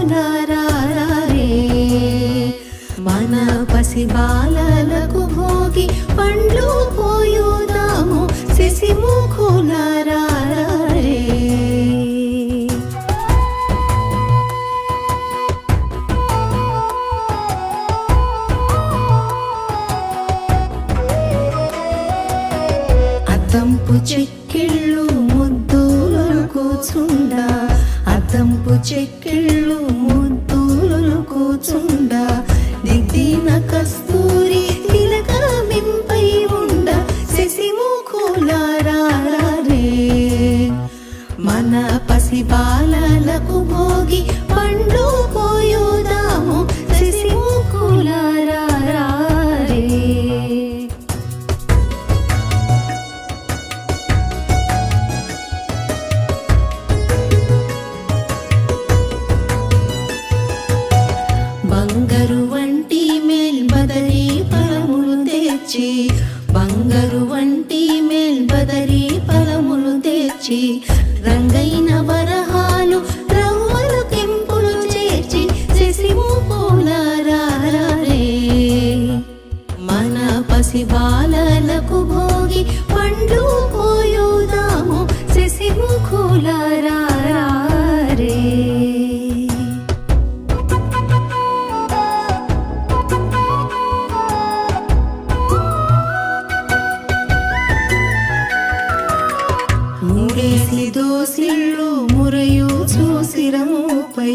ముఖులారారే మన పసిబాలలకు భోగి పండ్లు పోయుదాము శశి ముఖులారారే అద్దంపు చెక్కిళ్ళు ముద్దులు కూచుండా అద్దంపు చెక్కిళ్ళు ముద్దులు కూచుండా దిద్దిన కస్తూరి తిలకమింపై ఉండ శశి ముఖులారారే మన పసిబాలలకు భోగి పండ్లు పోయుదాము శశి ముఖులారారే బంగారు వంటి మేల్బదరి ఫలములు తెచ్చి బంగారు వంటి మేల్బదరి ఫలములు తెచ్చి రంగైన వరహాలు రవ్వలు కెంపులు చేర్చి శశి ముఖులారారే మన పసిబాలలకు భోగి పండ్లు పోయుదాము శశి ముఖులారారే మూడేసి దోసిళ్ళు మురయు చూసిరముపై